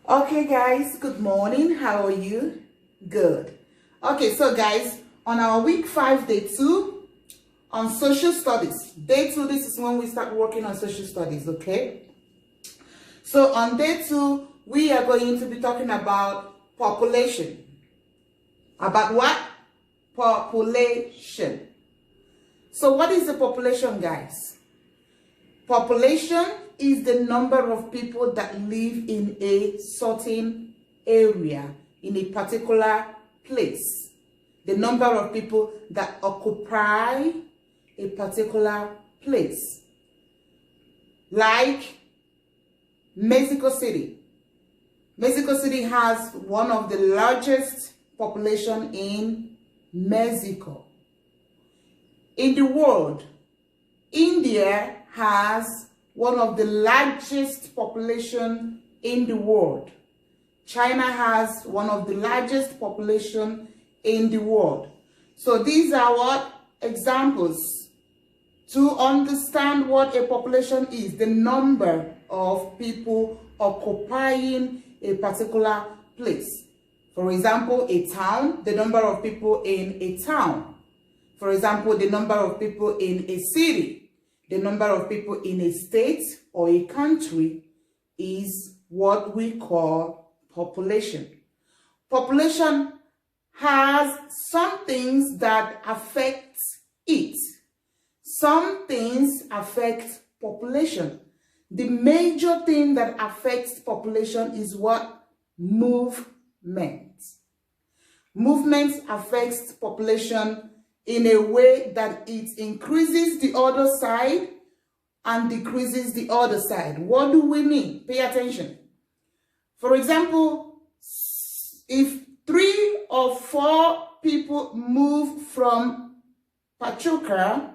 Okay guys, good morning. How are you? Good. Okay, so guys, on our week 5 day 2 on social studies. Day 2, this is when we start working on social studies, okay? So on day 2, we are going to be talking about population. About what? Population. So what is the population, guys? Population is the number of people that live in a certain area, in a particular place. The number of people that occupy a particular place. Like Mexico City. Mexico City has one of the largest population in Mexico. In the world, India has one of the largest population in the world. China has one of the largest population in the world. So these are what examples to understand what a population is, the number of people occupying a particular place. For example, a town, the number of people in a town. For example, the number of people in a city. The number of people in a state or a country is what we call population. Population has some things that affect it. Some things affect population. The major thing that affects population is what? Movement. Movement affects population in a way that it increases the other side and decreases the other side. What do we mean? Pay attention. For example, if 3 or 4 people move from Pachuca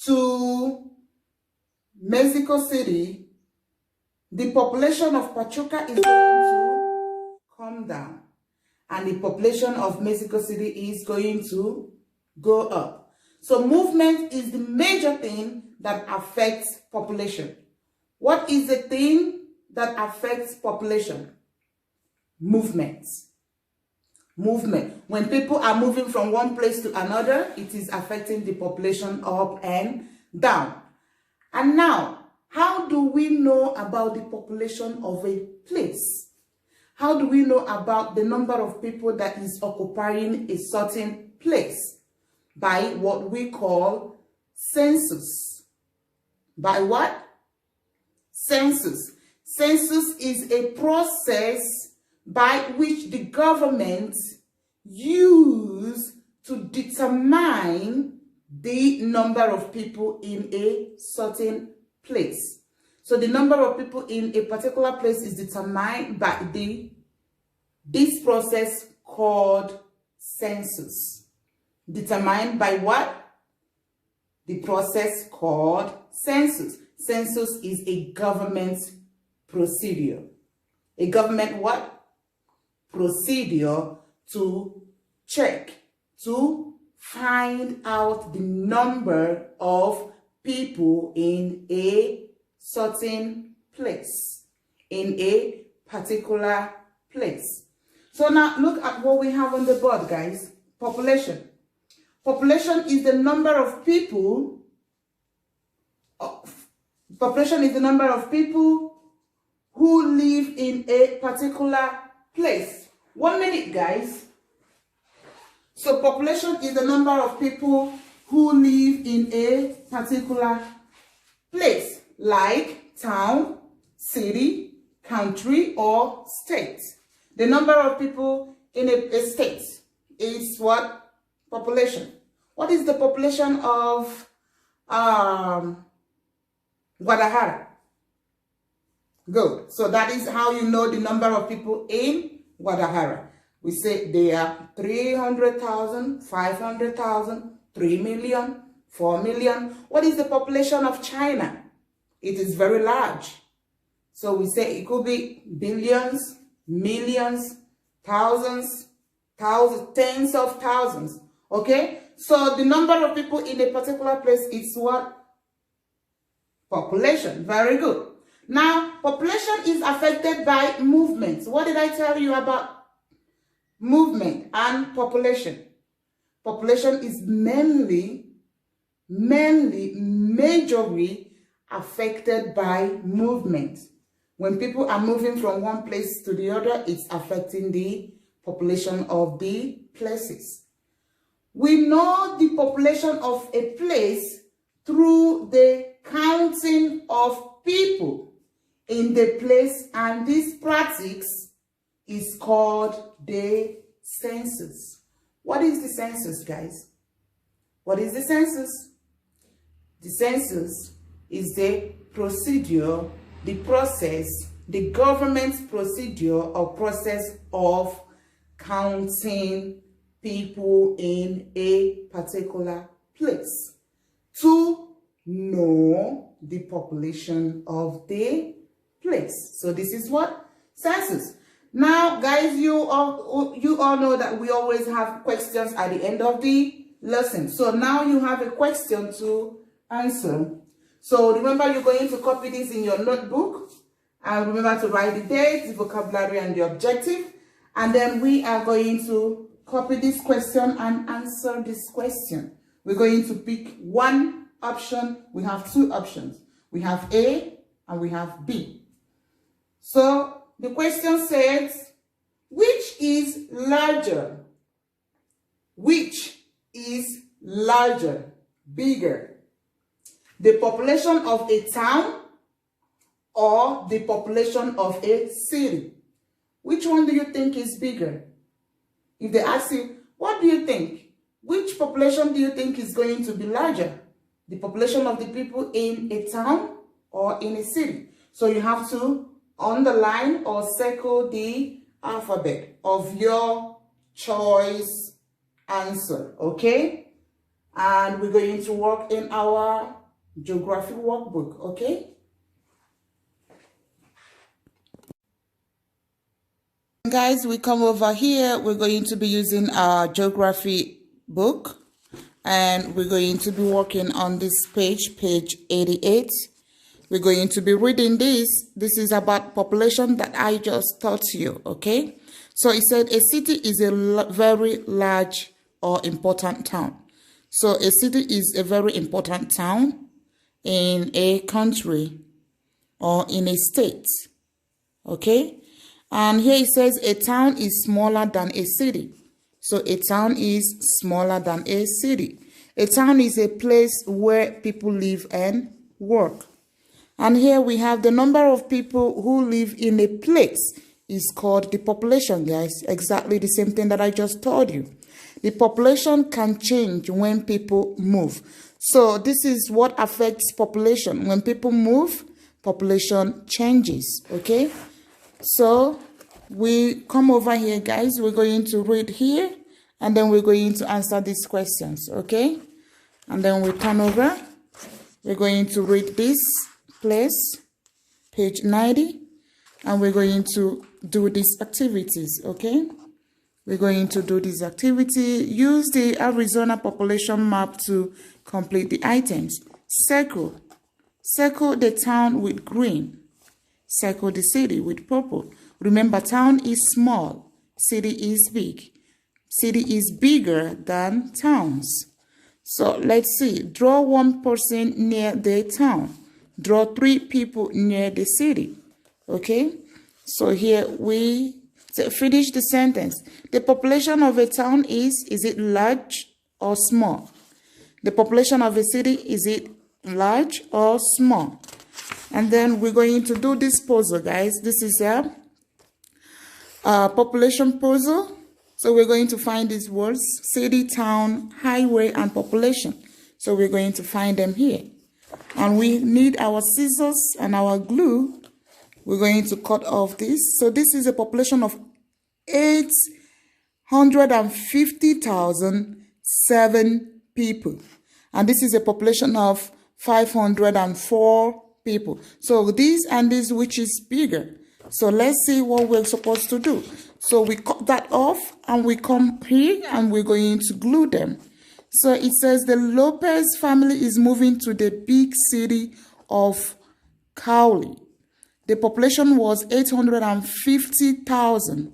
to Mexico City, the population of Pachuca is going to come down. And the population of Mexico City is going to go up. So movement is the major thing that affects population. What is the thing that affects population? Movement. Movement. When people are moving from one place to another, it is affecting the population up and down. And now, how do we know about the population of a place? How do we know about the number of people that is occupying a certain place? By what we call census. By what? Census. Census is a process by which the government use to determine the number of people in a certain place. So the number of people in a particular place is determined by this process called census. Determined by what? The process called census. Census is a government procedure. A government what? Procedure to check, to find out the number of people in a certain place, in a particular place. So now look at what we have on the board, guys. Population. Population is the number of people. Population is the number of people who live in a particular place. 1 minute, guys. So population is the number of people who live in a particular place, like town, city, country, or state. The number of people in a state is what? Population. What is the population of Guadalajara? Good. So that is how you know the number of people in Guadalajara. We say there are 300,000, 500,000, 3 million, 4 million. What is the population of China? It is very large. So we say it could be billions, millions, thousands, tens of thousands. Okay? So the number of people in a particular place is what? Population. Very good. Now, population is affected by movements. What did I tell you about movement and population? Population is majorly affected by movement. When people are moving from one place to the other, it's affecting the population of the places. We know the population of a place through the counting of people in the place, and this practice is called the census. What is the census, guys? What is the census? The census is the procedure, the process, the government's procedure or process of counting people in a particular place to know the population of the place. So this is what? Census. Now, guys, you all know that we always have questions at the end of the lesson. So now you have a question to answer. So remember, you're going to copy this in your notebook. And remember to write the date, the vocabulary, and the objective. And then we are going to copy this question and answer this question. We're going to pick one option. We have two options. We have A and we have B. So the question says, which is larger? Which is larger, bigger? The population of a town or the population of a city? Which one do you think is bigger? If they ask you, what do you think? Which population do you think is going to be larger? The population of the people in a town or in a city? So you have to underline or circle the alphabet of your choice answer, okay? And we're going to work in our geography workbook, okay? Guys, we come over here. We're going to be using our geography book, and we're going to be working on this page 88. We're going to be reading this. This is about population that I just taught you, okay? So it said a city is a very large or important town. So a city is a very important town in a country or in a state, okay? And here it says a town is smaller than a city. So a town is smaller than a city. A town is a place where people live and work. And here we have the number of people who live in a place is called the population, guys. Exactly the same thing that I just told you. The population can change when people move. So this is what affects population. When people move, population changes, okay? So we come over here, guys. We're going to read here, and then we're going to answer these questions, okay? And then we turn over. We're going to read this place, page 90, and we're going to do these activities, okay? We're going to do this activity. Use the Arizona population map to complete the items. Circle the town with green. Circle the city with purple. Remember, town is small, city is big. City is bigger than towns. So let's see. Draw one person near the town. Draw 3 people near the city. Okay? So here we finish the sentence. The population of a town is it large or small? The population of a city, is it large or small? And then we're going to do this puzzle, guys. This is a population puzzle. So we're going to find these words: city, town, highway, and population. So we're going to find them here. And we need our scissors and our glue. We're going to cut off this. So this is a population of 850,007 people. And this is a population of 504 people. So this and this, which is bigger. So let's see what we're supposed to do. So we cut that off and we come here and we're going to glue them. So it says the Lopez family is moving to the big city of Cowley. The population was 850,000.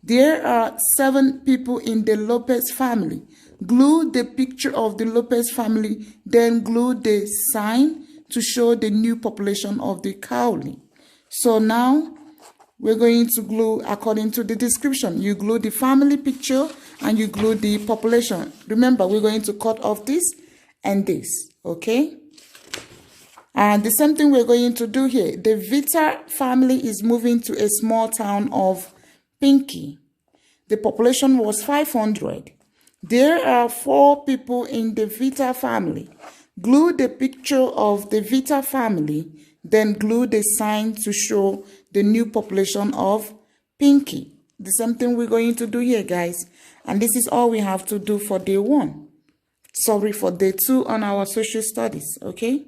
There are 7 people in the Lopez family. Glue the picture of the Lopez family, then glue the sign to show the new population of the Cowley. So now we're going to glue according to the description. You glue the family picture and you glue the population. Remember, we're going to cut off this and this, okay? And the same thing we're going to do here. The Vita family is moving to a small town of Pinky. The population was 500. There are 4 people in the Vita family. Glue the picture of the Vita family, then glue the sign to show the new population of Pinky. The same thing we're going to do here, guys. And this is all we have to do for day 1. Sorry, for day 2 on our social studies, okay?